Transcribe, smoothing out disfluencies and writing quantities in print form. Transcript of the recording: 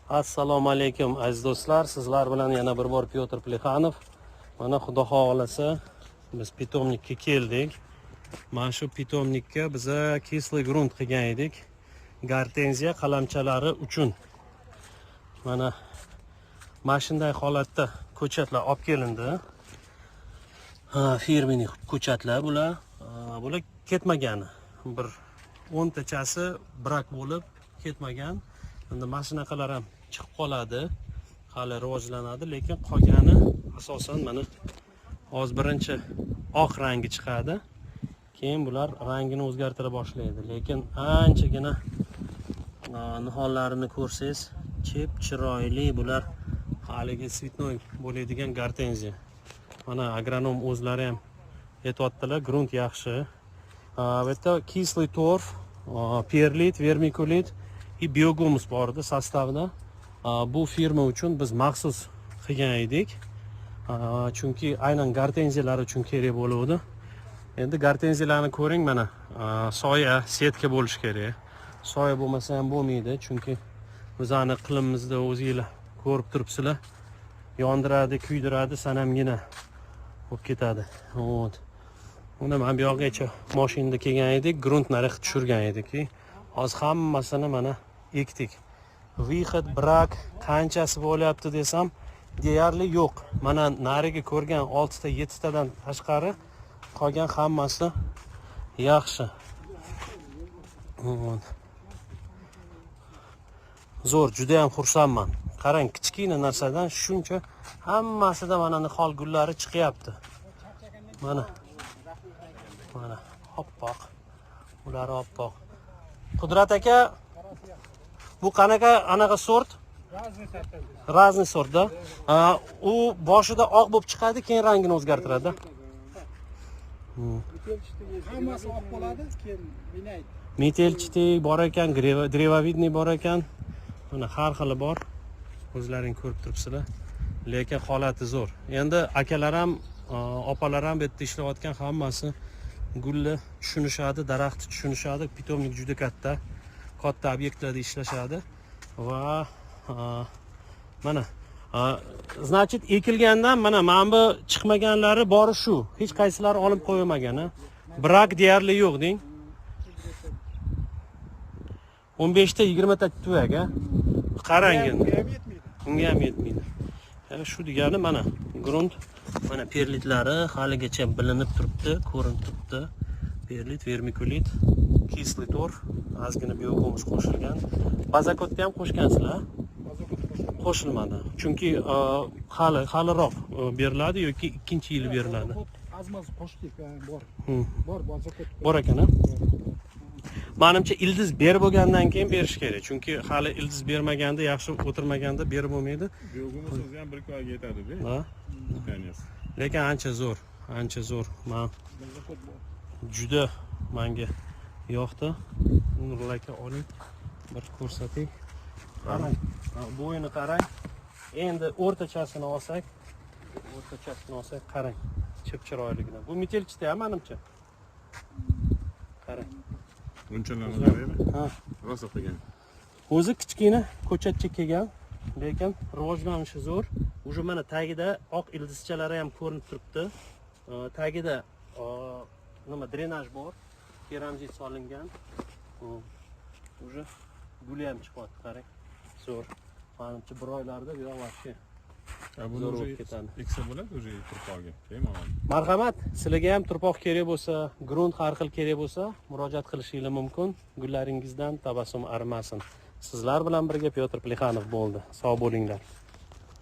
Assalomu alaykum aziz do'stlar, sizlar bilan yana bir bor Pyotr Plexanov. Mana xudo xohlasa biz pitomnikka keldik. Mana shu pitomnikka biza kislый grunt qilgan edik. Gortenziya qalamchalari uchun. Mana shunday holatda ko'chatlar olib kelindi. Firmini ko'chatlar bular. Bular ketmagani. Bir 10 tachasi brak bo'lib ketmagan. Endi mashinaqalar ham chiqib qoladi, hali rivojlanadi, lekin qolgani asosan mana hozir birinchi oq rangi chiqadi. Keyin bular rangini o'zgartira boshlaydi, lekin anchagina nihollarini ko'rsangiz, chep chiroyli bular haligi svetnoy bo'ladigan gortenziya. Mana agronom o'zlari ham aytayotdilar, grunt yaxshi. Bu yerda kislый torf, perlit, vermikulit и biogumus bor edi sostavida. Bu firma uchun biz maxsus qilgan edik. Chunki aynan gortenziyalar uchun kerak bo'ladi. Endi gortenziyalarni ko'ring, mana soya, setka bo'lishi kerak. Soya bo'lmasa ham bo'lmaydi, chunki bizning iqlimimizda o'zingizlar ko'rib turibsizlar. Yondiradi, kuydiradi, sanamgina bo'lib ketadi. Uni men bu yoqgacha mashinada kelgan edik, grunt narxi tushirgan edik. Hozir hammasini mana ekdik. Vyhod, brak qanchasi bo'lyapti desam, deyarli yo'q. Mana nariga ko'rgan 6 ta 7 tadan tashqari qolgan hammasi yaxshi. Zo'r, juda ham xursandman. Qarang, kichkina narsadan shuncha hammasida mana nihol gullari chiqyapti. Mana oppoq. Ular oppoq. Qudrat aka, bu qanaqa anaqa sort? Razniy sortda. U boshida oq bo'lib chiqadi, keyin rangini o'zgartiradi. Hammasi oq bo'ladi, keyin vinayt. Metelchitik bor ekan, drevovidniy bor ekan. Mana har xili bor. O'zlaring ko'rib turibsizlar. Lekin holati zo'r. Endi akalar ham, opalar ham bu yerda ishlayotgan, hammasi gulni tushunishadi, daraxtni tushunishadi. Pitomnik juda katta obyektlarda ishlashadi va mana значит ekilgandan mana bu chiqmaganlari bori shu. Hech qaysilari olib qo'yilmagan. Brak deyarli yo'q deng. 15 ta 20 ta tuyaga. Qarang endi. Unga ham yetmaydi. Shu degani mana grunt, mana perlitlari haligacha bilinib turibdi, ko'rinib turibdi. Perlit, vermikulit, kislый torf, ozgina biogumus qo'shilgan. Bazakotni ham qo'shgansizlar? Qo'shilmadi. Chunki haliroq beriladi yoki ikkinchi yil beriladi. Azmaz qo'shdik bor. Bor, bazakot. Bor ekan. Menimcha ildiz berib bo'lgandan keyin berish kerak. Chunki hali ildiz bermaganda, yaxshi o'tirmaganda berib bo'lmaydi. Biogumus o'zi ham 1 oyga yetadi-da. Ha? Lekin ancha zo'r, ancha zo'r. Men juda menga yoqdi. Nurul aka oling, bir ko'rsating. Qarang. Bo'yini qarang. Endi o'rtachasini olsak, qarang. Chip chiroyligina. Bu metelchida ham menimcha. Qarang. Bunchalarni qaraymi? Ha. Rosa qilgan. O'zi kichkina ko'chatcha kelgan, lekin rivojlanishi zo'r. Uje mana tagida oq ildizchalari ham ko'rinib turibdi. Tagida nima drenaj bor, keramzit solingan. Uje guli ham chiqyapti, qarang. Zo'r. Menimcha bir oylarda bu yoq vaqti. Buni o'zi eksa bo'ladi, o'zi turpoqga. Marhamat, sizlarga ham turpoq kerak bo'lsa, grunt har xil kerak bo'lsa, murojaat qilishingiz mumkin. Gullaringizdan tabassum arimasin. Sizlar bilan birga Pyotr Plexanov bo'ldi. Sog' bo'linglar.